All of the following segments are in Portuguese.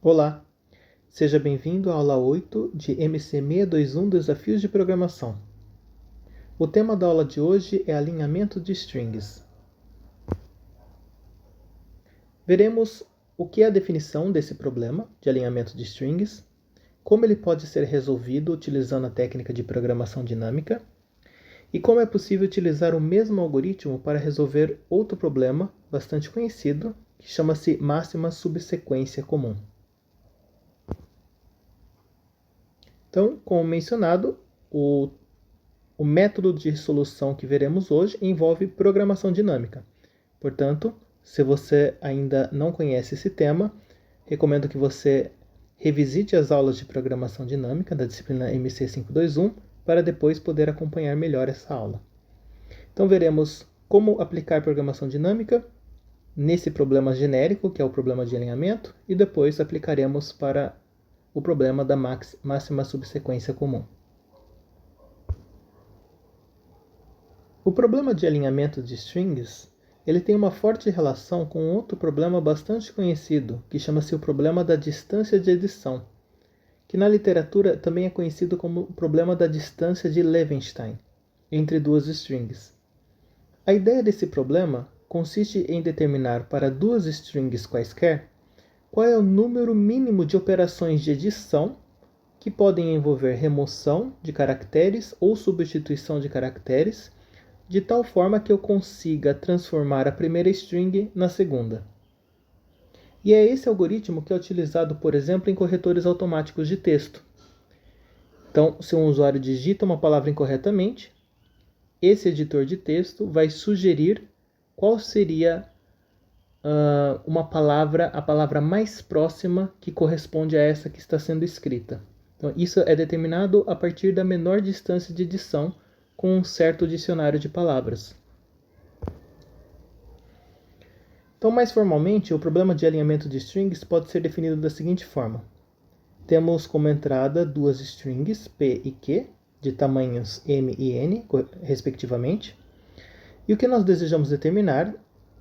Olá, seja bem-vindo à aula 8 de MC621 Desafios de Programação. O tema da aula de hoje é alinhamento de strings. Veremos o que é a definição desse problema de alinhamento de strings, como ele pode ser resolvido utilizando a técnica de programação dinâmica e como é possível utilizar o mesmo algoritmo para resolver outro problema bastante conhecido, que chama-se máxima subsequência comum. Então, como mencionado, o método de solução que veremos hoje envolve programação dinâmica. Portanto, se você ainda não conhece esse tema, recomendo que você revisite as aulas de programação dinâmica da disciplina MC521 para depois poder acompanhar melhor essa aula. Então, veremos como aplicar programação dinâmica nesse problema genérico, que é o problema de alinhamento, e depois aplicaremos para o problema da máxima subsequência comum. O problema de alinhamento de strings ele tem uma forte relação com outro problema bastante conhecido, que chama-se o problema da distância de edição, que na literatura também é conhecido como o problema da distância de Levenshtein, entre duas strings. A ideia desse problema consiste em determinar para duas strings quaisquer qual é o número mínimo de operações de edição que podem envolver remoção de caracteres ou substituição de caracteres, de tal forma que eu consiga transformar a primeira string na segunda. E é esse algoritmo que é utilizado, por exemplo, em corretores automáticos de texto. Então, se um usuário digita uma palavra incorretamente, esse editor de texto vai sugerir qual seria a palavra mais próxima que corresponde a essa que está sendo escrita. Então, isso é determinado a partir da menor distância de edição com um certo dicionário de palavras. Então, mais formalmente, o problema de alinhamento de strings pode ser definido da seguinte forma. Temos como entrada duas strings, P e Q, de tamanhos M e N, respectivamente. E o que nós desejamos determinar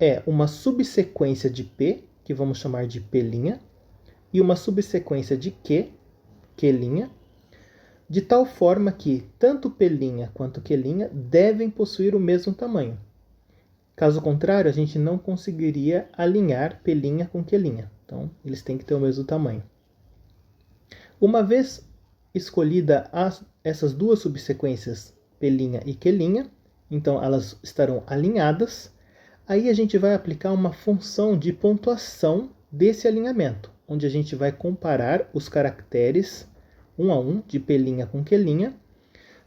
é uma subsequência de P, que vamos chamar de P', e uma subsequência de Q, Q', de tal forma que tanto P' quanto Q' devem possuir o mesmo tamanho. Caso contrário, a gente não conseguiria alinhar P' com Q'. Então, eles têm que ter o mesmo tamanho. Uma vez escolhida essas duas subsequências P' e Q', então elas estarão alinhadas. Aí a gente vai aplicar uma função de pontuação desse alinhamento, onde a gente vai comparar os caracteres um a um, de P' com Q',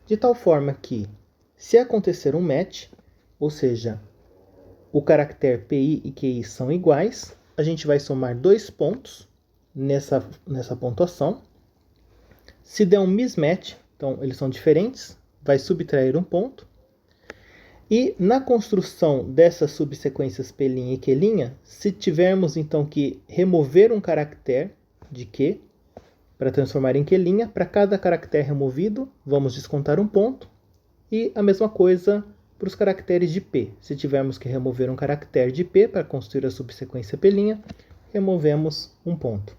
de tal forma que, se acontecer um match, ou seja, o caractere PI e QI são iguais, a gente vai somar 2 pontos nessa pontuação. Se der um mismatch, então eles são diferentes, vai subtrair um ponto. E na construção dessas subsequências P' e Q', se tivermos então que remover um caractere de Q para transformar em Q', para cada caractere removido, vamos descontar um ponto. E a mesma coisa para os caracteres de P. Se tivermos que remover um caractere de P para construir a subsequência P', removemos um ponto.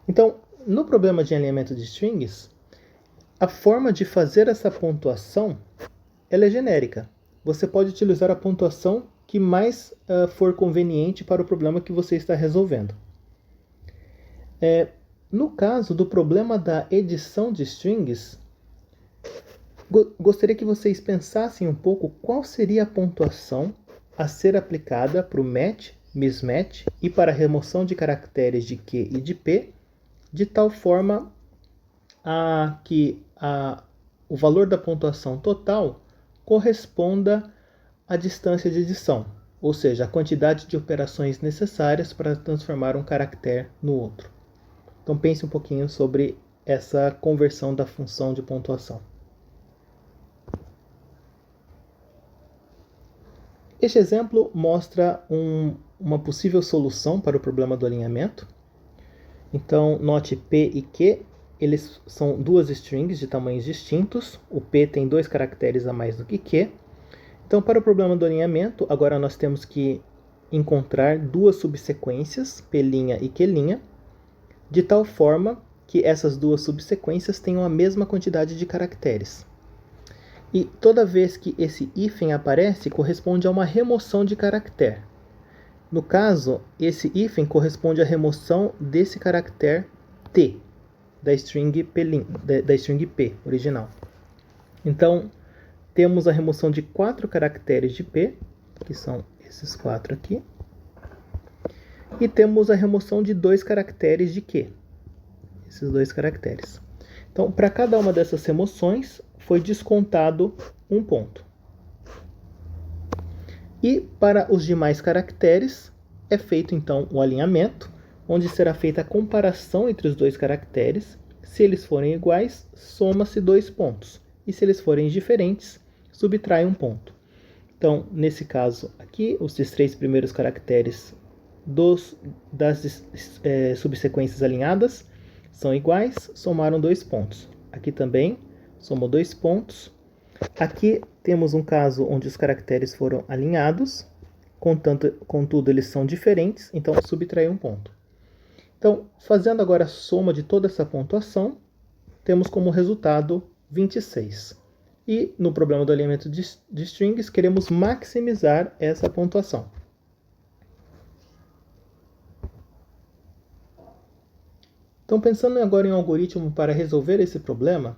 Então, no problema de alinhamento de strings, a forma de fazer essa pontuação ela é genérica. Você pode utilizar a pontuação que mais for conveniente para o problema que você está resolvendo. No caso do problema da edição de strings, gostaria que vocês pensassem um pouco qual seria a pontuação a ser aplicada para o match, mismatch e para a remoção de caracteres de Q e de P, de tal forma que o valor da pontuação total corresponda à distância de edição, ou seja, a quantidade de operações necessárias para transformar um caractere no outro. Então pense um pouquinho sobre essa conversão da função de pontuação. Este exemplo mostra uma possível solução para o problema do alinhamento. Então, note P e Q, eles são duas strings de tamanhos distintos. O P tem 2 caracteres a mais do que Q. Então, para o problema do alinhamento, agora nós temos que encontrar duas subsequências, P' e Q'. de tal forma que essas duas subsequências tenham a mesma quantidade de caracteres. E toda vez que esse hífen aparece, corresponde a uma remoção de caractere. No caso, esse hífen corresponde à remoção desse caractere T, da string P original. Então, temos a remoção de 4 caracteres de P, que são esses 4 aqui, e temos a remoção de 2 caracteres de Q, esses 2 caracteres. Então, para cada uma dessas remoções, foi descontado um ponto. E para os demais caracteres, é feito então o alinhamento, onde será feita a comparação entre os 2 caracteres. Se eles forem iguais, soma-se 2 pontos. E se eles forem diferentes, subtrai um ponto. Então, nesse caso aqui, os 3 primeiros caracteres das subsequências alinhadas são iguais, somaram 2 pontos. Aqui também somou 2 pontos. Aqui temos um caso onde os caracteres foram alinhados, contudo eles são diferentes, então subtrai um ponto. Então, fazendo agora a soma de toda essa pontuação, temos como resultado 26. E no problema do alinhamento de strings, queremos maximizar essa pontuação. Então, pensando agora em um algoritmo para resolver esse problema,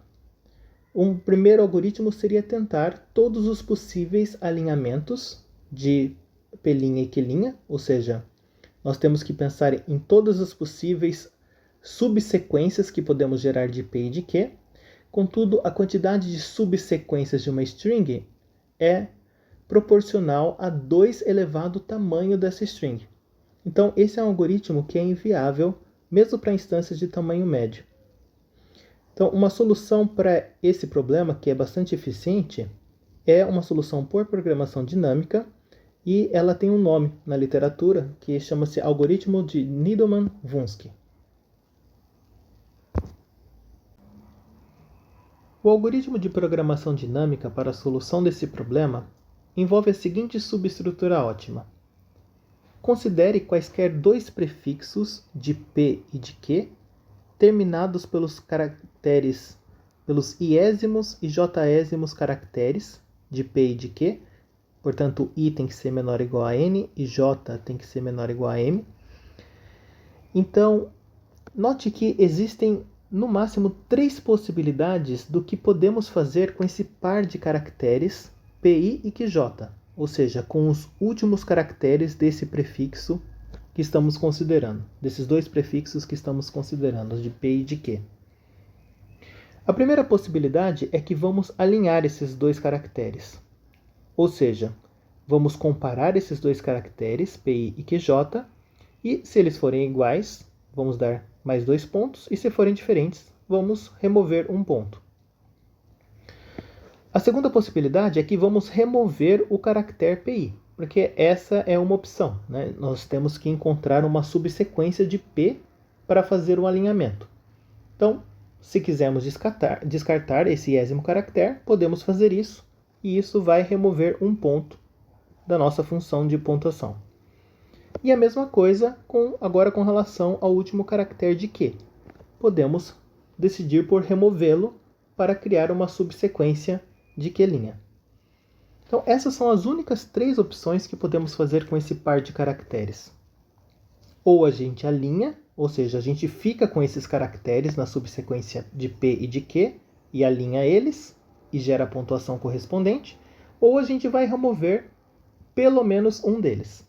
um primeiro algoritmo seria tentar todos os possíveis alinhamentos de P' e Q', ou seja, nós temos que pensar em todas as possíveis subsequências que podemos gerar de P e de Q. Contudo, a quantidade de subsequências de uma string é proporcional a 2 elevado ao tamanho dessa string. Então, esse é um algoritmo que é inviável, mesmo para instâncias de tamanho médio. Então, uma solução para esse problema, que é bastante eficiente, é uma solução por programação dinâmica, e ela tem um nome na literatura que chama-se algoritmo de Needleman-Wunsch. O algoritmo de programação dinâmica para a solução desse problema envolve a seguinte subestrutura ótima. Considere quaisquer 2 prefixos de P e de Q terminados pelos caracteres, pelos iésimos e jésimos caracteres de P e de Q. Portanto, I tem que ser menor ou igual a N e J tem que ser menor ou igual a M. Então, note que existem no máximo 3 possibilidades do que podemos fazer com esse par de caracteres PI e QJ, ou seja, com os últimos caracteres desse prefixo que estamos considerando, desses 2 prefixos que estamos considerando, os de P e de Q. A primeira possibilidade é que vamos alinhar esses 2 caracteres, ou seja, vamos comparar esses 2 caracteres, PI e QJ, e se eles forem iguais, vamos dar mais 2 pontos, e se forem diferentes, vamos remover um ponto. A segunda possibilidade é que vamos remover o caractere PI, porque essa é uma opção, né? Nós temos que encontrar uma subsequência de P para fazer o alinhamento. Então, se quisermos descartar esse iésimo caractere, podemos fazer isso, e isso vai remover um ponto da nossa função de pontuação. E a mesma coisa agora com relação ao último caractere de Q. Podemos decidir por removê-lo para criar uma subsequência de Q'. Então, essas são as únicas 3 opções que podemos fazer com esse par de caracteres. Ou a gente alinha, ou seja, a gente fica com esses caracteres na subsequência de P e de Q e alinha eles e gera a pontuação correspondente, ou a gente vai remover pelo menos um deles.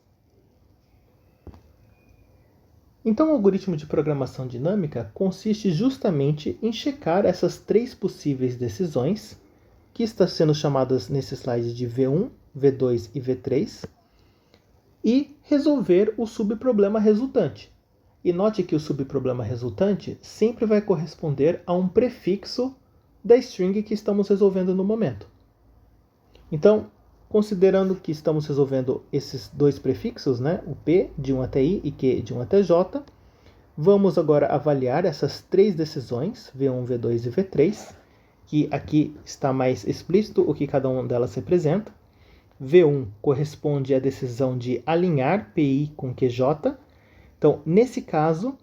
Então, o algoritmo de programação dinâmica consiste justamente em checar essas 3 possíveis decisões, que estão sendo chamadas nesse slide de V1, V2 e V3, e resolver o subproblema resultante. E note que o subproblema resultante sempre vai corresponder a um prefixo da string que estamos resolvendo no momento. Então, considerando que estamos resolvendo esses 2 prefixos, né, o P de 1 até I e Q de 1 até J, vamos agora avaliar essas 3 decisões, V1, V2 e V3, que aqui está mais explícito o que cada uma delas representa. V1 corresponde à decisão de alinhar PI com QJ. Então, nesse caso,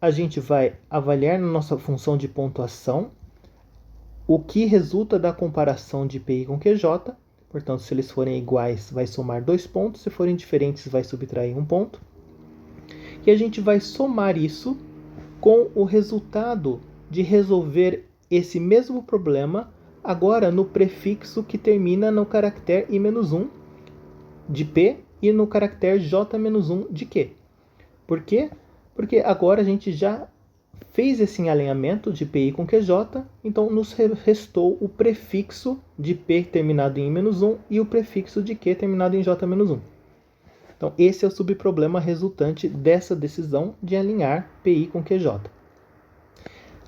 a gente vai avaliar na nossa função de pontuação o que resulta da comparação de PI com QJ. Portanto, se eles forem iguais, vai somar 2 pontos. Se forem diferentes, vai subtrair 1 ponto. E a gente vai somar isso com o resultado de resolver esse mesmo problema agora no prefixo que termina no caractere I-1 de P e no caractere J-1 de Q. Por quê? Porque agora a gente já fez esse alinhamento de PI com QJ, então nos restou o prefixo de P terminado em I-1 e o prefixo de Q terminado em J-1. Então esse é o subproblema resultante dessa decisão de alinhar PI com QJ.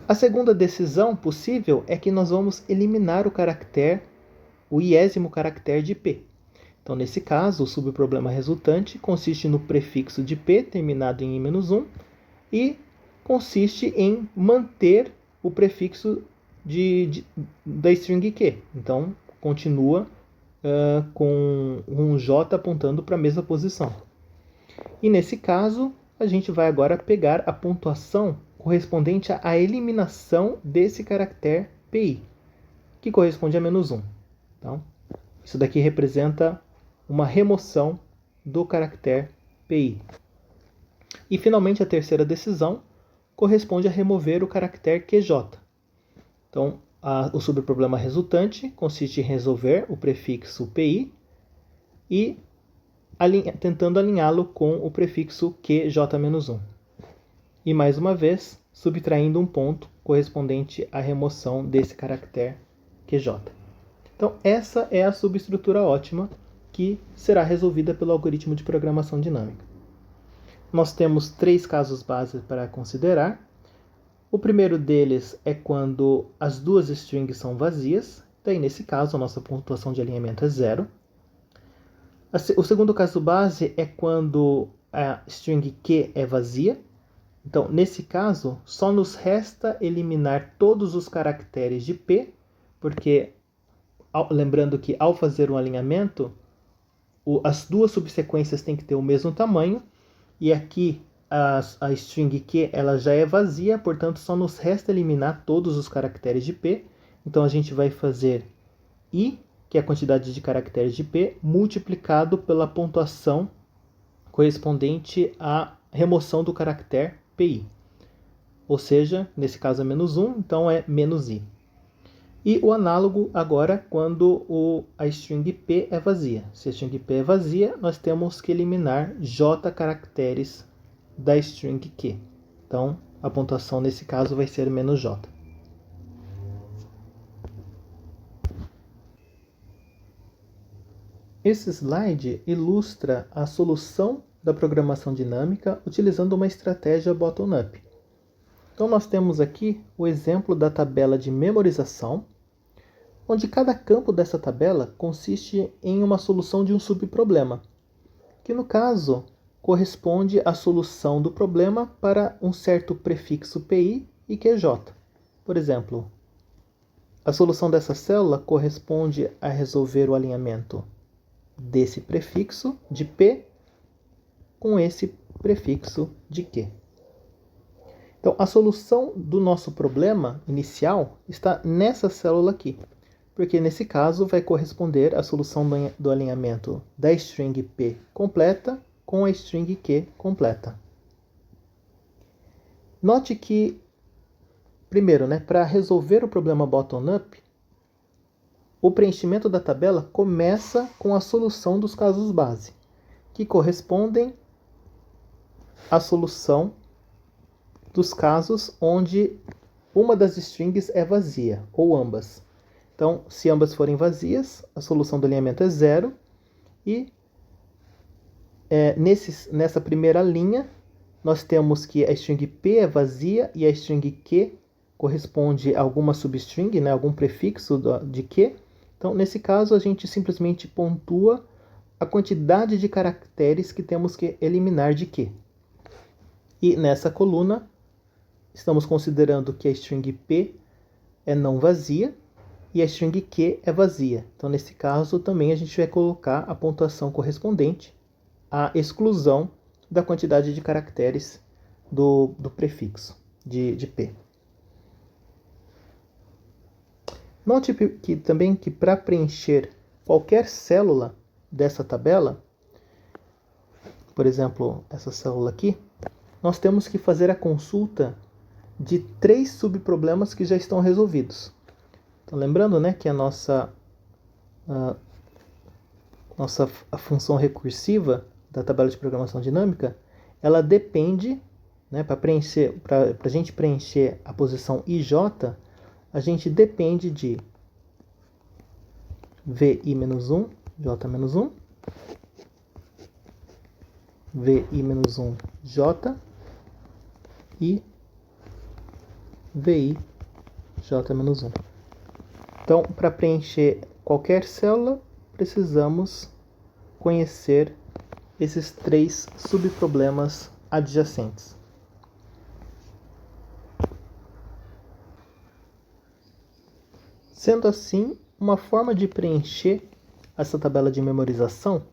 A segunda decisão possível é que nós vamos eliminar o iésimo caractere de P. Então, nesse caso, o subproblema resultante consiste no prefixo de P terminado em I-1 e consiste em manter o prefixo da string Q. Então, continua com um J apontando para a mesma posição. E nesse caso, a gente vai agora pegar a pontuação correspondente à eliminação desse caractere PI, que corresponde a -1. Então, isso daqui representa uma remoção do caractere PI. E, finalmente, a terceira decisão corresponde a remover o caractere QJ. Então, o subproblema resultante consiste em resolver o prefixo PI e tentando alinhá-lo com o prefixo QJ-1. E, mais uma vez, subtraindo um ponto correspondente à remoção desse caractere QJ. Então, essa é a subestrutura ótima que será resolvida pelo algoritmo de programação dinâmica. Nós temos 3 casos base para considerar. O primeiro deles é quando as duas strings são vazias. Daí, nesse caso, a nossa pontuação de alinhamento é 0. O segundo caso base é quando a string Q é vazia. Então, nesse caso, só nos resta eliminar todos os caracteres de P, porque, lembrando que ao fazer um alinhamento, as duas subsequências têm que ter o mesmo tamanho, e aqui a string Q ela já é vazia, portanto só nos resta eliminar todos os caracteres de P. Então a gente vai fazer I, que é a quantidade de caracteres de P, multiplicado pela pontuação correspondente à remoção do caractere PI. Ou seja, nesse caso é -1, então é -I. E o análogo agora quando a string P é vazia. Se a string P é vazia, nós temos que eliminar J caracteres da string Q. Então, a pontuação nesse caso vai ser -J. Esse slide ilustra a solução da programação dinâmica utilizando uma estratégia bottom-up. Então, nós temos aqui o exemplo da tabela de memorização, onde cada campo dessa tabela consiste em uma solução de um subproblema, que no caso corresponde à solução do problema para um certo prefixo PI e QJ. Por exemplo, a solução dessa célula corresponde a resolver o alinhamento desse prefixo de P com esse prefixo de Q. Então, a solução do nosso problema inicial está nessa célula aqui, porque nesse caso vai corresponder à solução do alinhamento da string P completa com a string Q completa. Note que, primeiro, para resolver o problema bottom-up, o preenchimento da tabela começa com a solução dos casos base, que correspondem à solução dos casos onde uma das strings é vazia, ou ambas. Então, se ambas forem vazias, a solução do alinhamento é 0. E nessa primeira linha, nós temos que a string P é vazia e a string Q corresponde a alguma substring, algum prefixo de Q. Então, nesse caso, a gente simplesmente pontua a quantidade de caracteres que temos que eliminar de Q. E nessa coluna, estamos considerando que a string P é não vazia e a string Q é vazia. Então, nesse caso, também a gente vai colocar a pontuação correspondente à exclusão da quantidade de caracteres do prefixo de P. Note que também que para preencher qualquer célula dessa tabela, por exemplo, essa célula aqui, nós temos que fazer a consulta de 3 subproblemas que já estão resolvidos. Então, lembrando, né, que a função recursiva da tabela de programação dinâmica, ela depende, né, para a gente preencher a posição IJ, a gente depende de VI-1, J-1, VI-1, J e VI, J-1. Então, para preencher qualquer célula, precisamos conhecer esses 3 subproblemas adjacentes. Sendo assim, uma forma de preencher essa tabela de memorização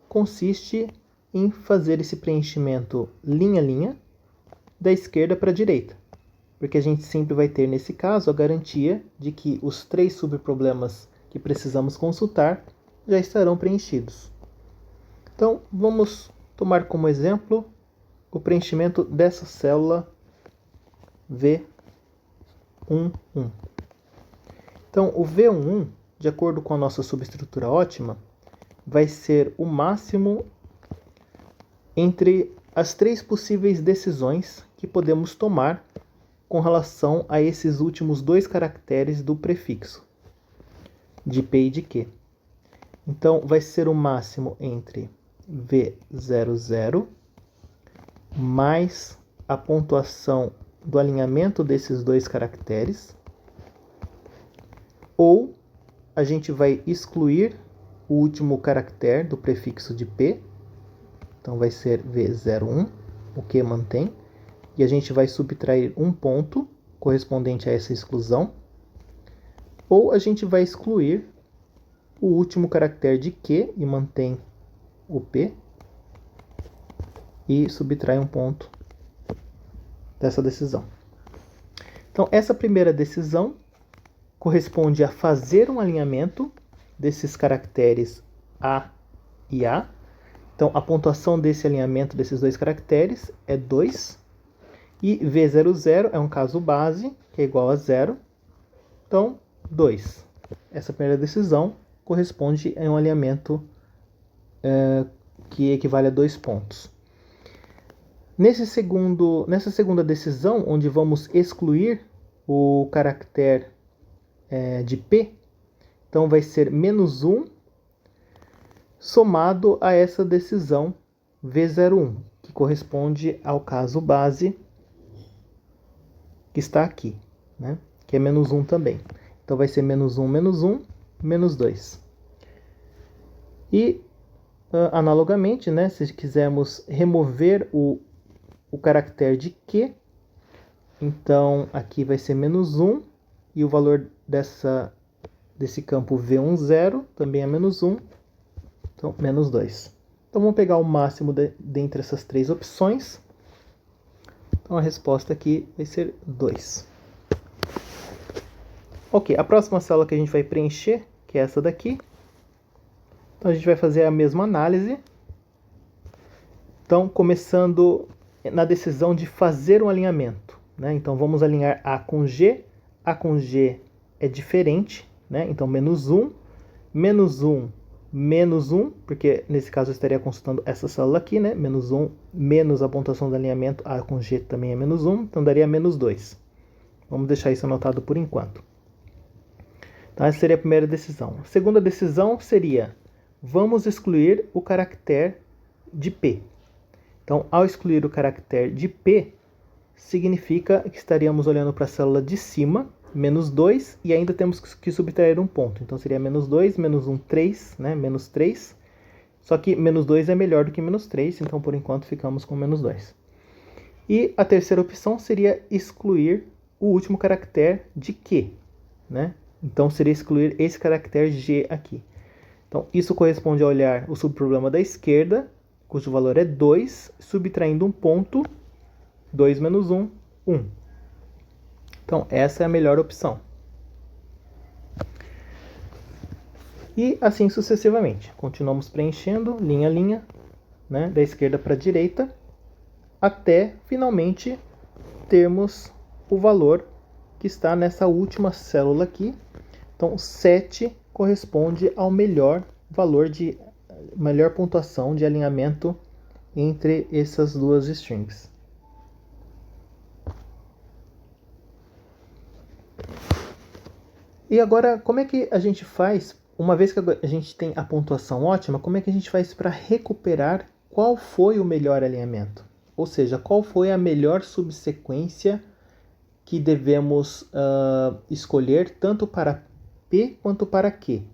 consiste em fazer esse preenchimento linha a linha, da esquerda para a direita, porque a gente sempre vai ter, nesse caso, a garantia de que os 3 subproblemas que precisamos consultar já estarão preenchidos. Então, vamos tomar como exemplo o preenchimento dessa célula V11. Então, o V11, de acordo com a nossa subestrutura ótima, vai ser o máximo entre as 3 possíveis decisões que podemos tomar com relação a esses últimos 2 caracteres do prefixo, de P e de Q. Então, vai ser o máximo entre V00 mais a pontuação do alinhamento desses 2 caracteres, ou a gente vai excluir o último caractere do prefixo de P, então vai ser V01, o Q mantém, e a gente vai subtrair um ponto correspondente a essa exclusão, ou a gente vai excluir o último caractere de Q e mantém o P, e subtrai um ponto dessa decisão. Então, essa primeira decisão corresponde a fazer um alinhamento desses caracteres A e A. Então, a pontuação desse alinhamento desses 2 caracteres é 2. E V00 é um caso base, que é igual a 0. Então, 2. Essa primeira decisão corresponde a um alinhamento que equivale a 2 pontos. Nessa segunda decisão, onde vamos excluir o caractere de P, então vai ser -1 somado a essa decisão V01, que corresponde ao caso base que está aqui, né? Que é -1 também. Então vai ser -1, -1, -2. E, analogamente, né, se quisermos remover o caractere de Q, então aqui vai ser -1, e o valor desse campo V10 também é -1, então -2. Então vamos pegar o máximo dentre essas 3 opções. Então a resposta aqui vai ser 2. Ok, a próxima célula que a gente vai preencher, que é essa daqui. Então a gente vai fazer a mesma análise. Então, começando na decisão de fazer um alinhamento, né? Então vamos alinhar A com G. A com G é diferente, né? Então -1, -1, -1, porque nesse caso eu estaria consultando essa célula aqui, né? -1 menos a pontuação do alinhamento A com G também é -1, então daria -2. Vamos deixar isso anotado por enquanto. Então essa seria a primeira decisão. A segunda decisão seria, vamos excluir o caractere de P. Então, ao excluir o caractere de P, significa que estaríamos olhando para a célula de cima, -2, e ainda temos que subtrair um ponto. Então, seria -2, -1, 3, né? -3. Só que -2 é melhor do que -3, então, por enquanto, ficamos com -2. E a terceira opção seria excluir o último caractere de Q, né? Então, seria excluir esse caractere G aqui. Então, isso corresponde a olhar o subproblema da esquerda, cujo valor é 2, subtraindo um ponto 2 menos 1, 1. Então, essa é a melhor opção. E assim sucessivamente. Continuamos preenchendo linha a linha, né, da esquerda para a direita, até finalmente termos o valor que está nessa última célula aqui. Então, 7 corresponde ao melhor valor de melhor pontuação de alinhamento entre essas duas strings. E agora, como é que a gente faz, uma vez que a gente tem a pontuação ótima, como é que a gente faz para recuperar qual foi o melhor alinhamento? Ou seja, qual foi a melhor subsequência que devemos escolher tanto para P quanto para Q?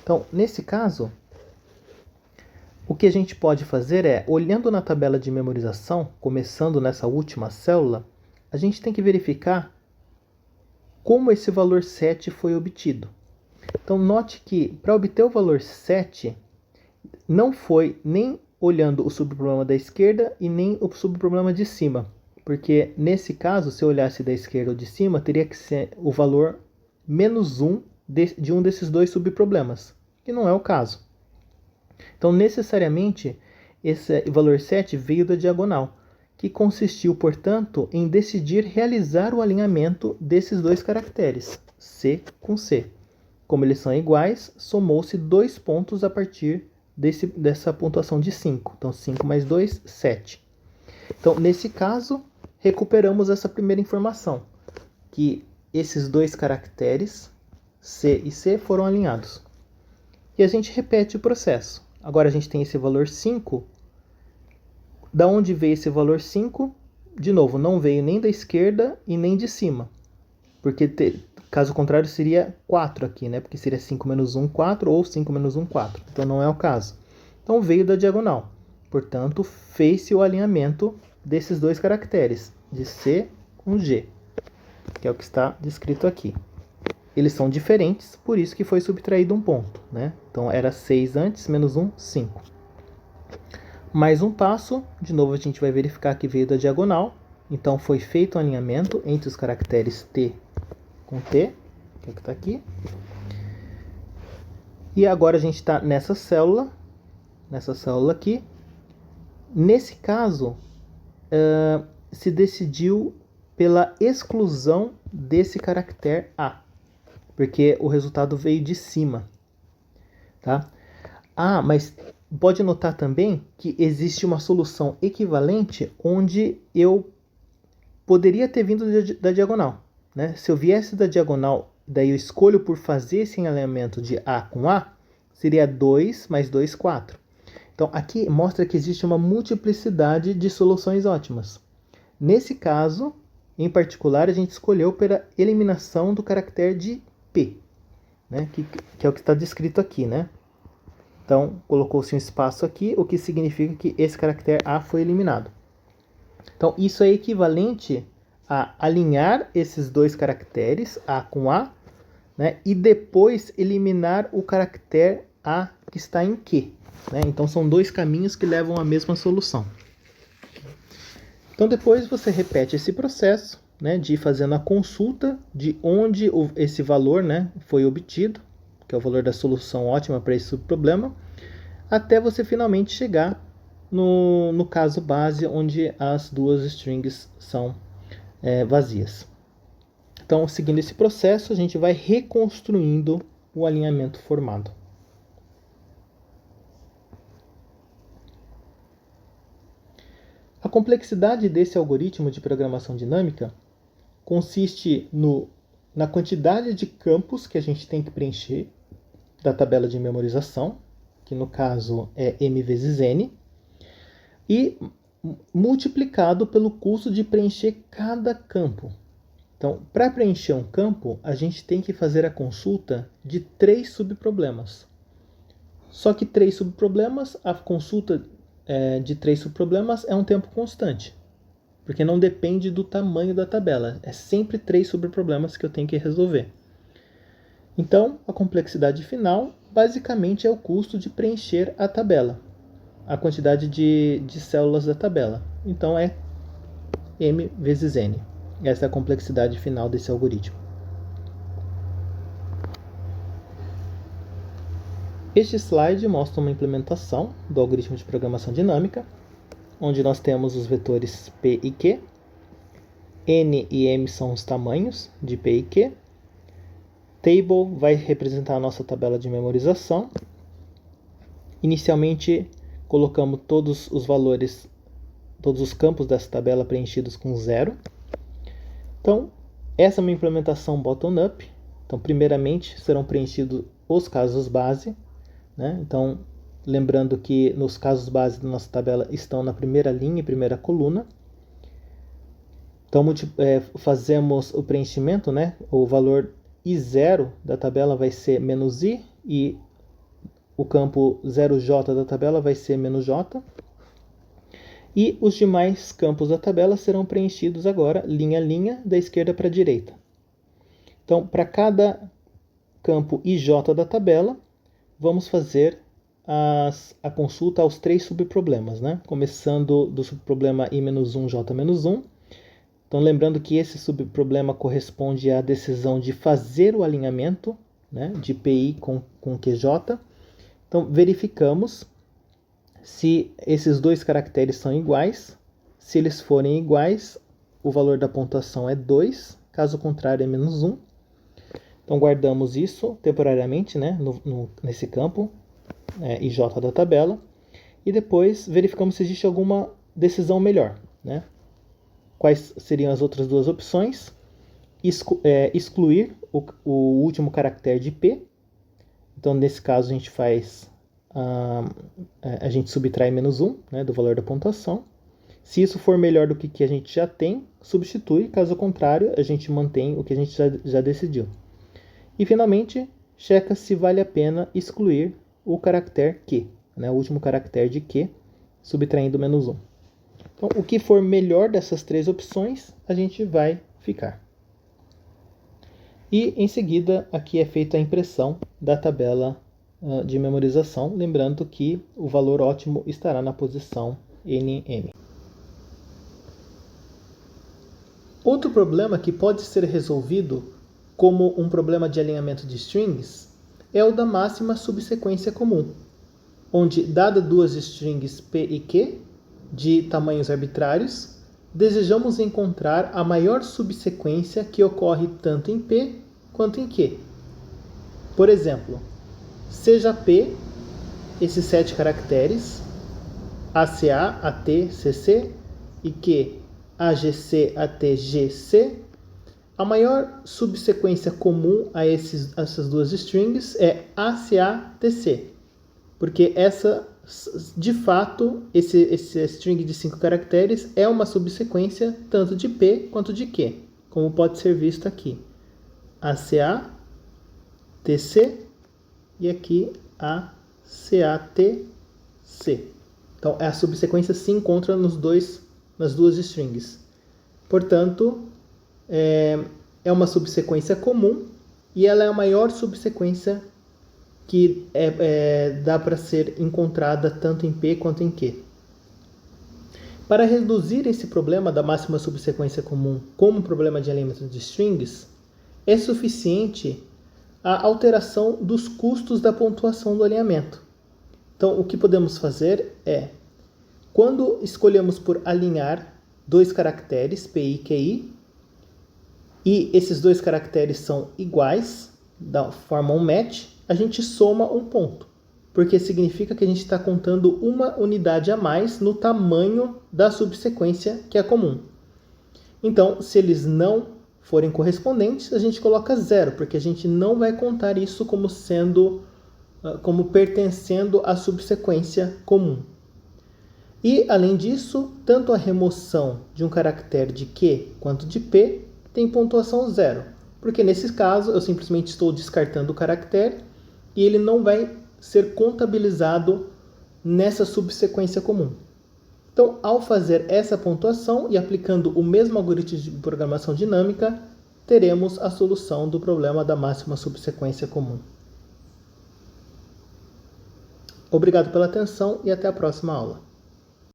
Então, nesse caso, o que a gente pode fazer é, olhando na tabela de memorização, começando nessa última célula, a gente tem que verificar como esse valor 7 foi obtido. Então, note que para obter o valor 7, não foi nem olhando o subproblema da esquerda e nem o subproblema de cima. Porque, nesse caso, se eu olhasse da esquerda ou de cima, teria que ser o valor menos 1 de um desses dois subproblemas, que não é o caso. Então, necessariamente, esse valor 7 veio da diagonal, que consistiu, portanto, em decidir realizar o alinhamento desses dois caracteres, C com C. Como eles são iguais, somou-se 2 pontos a partir dessa pontuação de 5. Então, 5 mais 2, 7. Então, nesse caso, recuperamos essa primeira informação, que esses dois caracteres, C e C, foram alinhados. E a gente repete o processo. Agora a gente tem esse valor 5. Da onde veio esse valor 5? De novo, não veio nem da esquerda e nem de cima. Porque, caso contrário, seria 4 aqui, né? Porque seria 5 menos 1, 4, ou 5 menos 1, 4. Então não é o caso. Então veio da diagonal. Portanto, fez-se o alinhamento desses dois caracteres, de C com G, que é o que está descrito aqui. Eles são diferentes, por isso que foi subtraído um ponto, né? Então era 6 antes, menos 1, 5. Mais um passo, de novo a gente vai verificar que veio da diagonal. Então foi feito um alinhamento entre os caracteres T com T, que é o que está aqui. E agora a gente está nessa célula aqui. Nesse caso, se decidiu pela exclusão desse caractere A, porque o resultado veio de cima, tá? Mas pode notar também que existe uma solução equivalente onde eu poderia ter vindo da diagonal, né? Se eu viesse da diagonal, daí eu escolho por fazer esse alinhamento de A com A, seria 2 mais 2, 4. Então, aqui mostra que existe uma multiplicidade de soluções ótimas. Nesse caso, em particular, a gente escolheu pela eliminação do caractere de P, né? Que é o que está descrito aqui, né? Então, colocou-se um espaço aqui, o que significa que esse caractere A foi eliminado. Então, isso é equivalente a alinhar esses dois caracteres, A com A, né? E depois eliminar o caractere A que está em Q, né? Então, são dois caminhos que levam à mesma solução. Então, depois você repete esse processo, né, de ir fazendo a consulta de onde esse valor, né, foi obtido, que é o valor da solução ótima para esse subproblema, até você finalmente chegar no caso base, onde as duas strings são vazias. Então, seguindo esse processo, a gente vai reconstruindo o alinhamento formado. A complexidade desse algoritmo de programação dinâmica consiste na quantidade de campos que a gente tem que preencher da tabela de memorização, que no caso é m vezes n, e multiplicado pelo custo de preencher cada campo. Então, para preencher um campo, a gente tem que fazer a consulta de 3 subproblemas. Só que 3 subproblemas, a consulta de 3 subproblemas é um tempo constante, porque não depende do tamanho da tabela. É sempre 3 subproblemas que eu tenho que resolver. Então, a complexidade final basicamente é o custo de preencher a tabela, a quantidade de células da tabela. Então, é m vezes n. Essa é a complexidade final desse algoritmo. Este slide mostra uma implementação do algoritmo de programação dinâmica, onde nós temos os vetores P e Q. N e M são os tamanhos de P e Q. Table vai representar a nossa tabela de memorização. Inicialmente, colocamos todos os valores, todos os campos dessa tabela preenchidos com 0. Então, essa é uma implementação bottom-up. Então, primeiramente, serão preenchidos os casos base, né? Então, lembrando que nos casos base da nossa tabela estão na primeira linha e primeira coluna. Então, fazemos o preenchimento, né? O valor I0 da tabela vai ser menos I e o campo 0J da tabela vai ser menos J. E os demais campos da tabela serão preenchidos agora, linha a linha, da esquerda para a direita. Então, para cada campo IJ da tabela, vamos fazer a consulta aos 3 subproblemas, né? Começando do subproblema I-1J-1. Então, lembrando que esse subproblema corresponde à decisão de fazer o alinhamento, né, de PI com QJ. Então, verificamos se esses dois caracteres são iguais. Se eles forem iguais, o valor da pontuação é 2, caso contrário é menos 1. Então, guardamos isso temporariamente, né, nesse campo IJ da tabela. E depois verificamos se existe alguma decisão melhor, né? Quais seriam as outras duas opções? Excluir o último caractere de P. Então, nesse caso, a gente faz a gente subtrai menos 1, né, do valor da pontuação. Se isso for melhor do que a gente já tem, substitui. Caso contrário, a gente mantém o que a gente já decidiu. E, finalmente, checa se vale a pena excluir o caractere Q, né, o último caractere de Q, subtraindo menos 1. Então, o que for melhor dessas 3 opções, a gente vai ficar. E, em seguida, aqui é feita a impressão da tabela de memorização, lembrando que o valor ótimo estará na posição NM. Outro problema que pode ser resolvido como um problema de alinhamento de strings é o da máxima subsequência comum, onde, dada duas strings P e Q, de tamanhos arbitrários, desejamos encontrar a maior subsequência que ocorre tanto em P quanto em Q. Por exemplo, seja P esses 7 caracteres, ACA, AT, CC, e Q, AGC, AT, GC, a maior subsequência comum a essas duas strings é ACA-TC, porque essa, de fato, esse string de 5 caracteres é uma subsequência tanto de P quanto de Q, como pode ser visto aqui. ACA, TC e aqui ACATC. Então, a subsequência se encontra nas duas strings. Portanto, é uma subsequência comum e ela é a maior subsequência que dá para ser encontrada tanto em P quanto em Q. Para reduzir esse problema da máxima subsequência comum como problema de alinhamento de strings, é suficiente a alteração dos custos da pontuação do alinhamento. Então, o que podemos fazer é, quando escolhemos por alinhar 2 caracteres, PI e QI, e esses 2 caracteres são iguais, formam um match, a gente soma um ponto, porque significa que a gente está contando uma unidade a mais no tamanho da subsequência que é comum. Então, se eles não forem correspondentes, a gente coloca 0, porque a gente não vai contar isso como pertencendo à subsequência comum. E, além disso, tanto a remoção de um caractere de Q quanto de P tem pontuação 0, porque nesse caso eu simplesmente estou descartando o caractere e ele não vai ser contabilizado nessa subsequência comum. Então, ao fazer essa pontuação e aplicando o mesmo algoritmo de programação dinâmica, teremos a solução do problema da máxima subsequência comum. Obrigado pela atenção e até a próxima aula.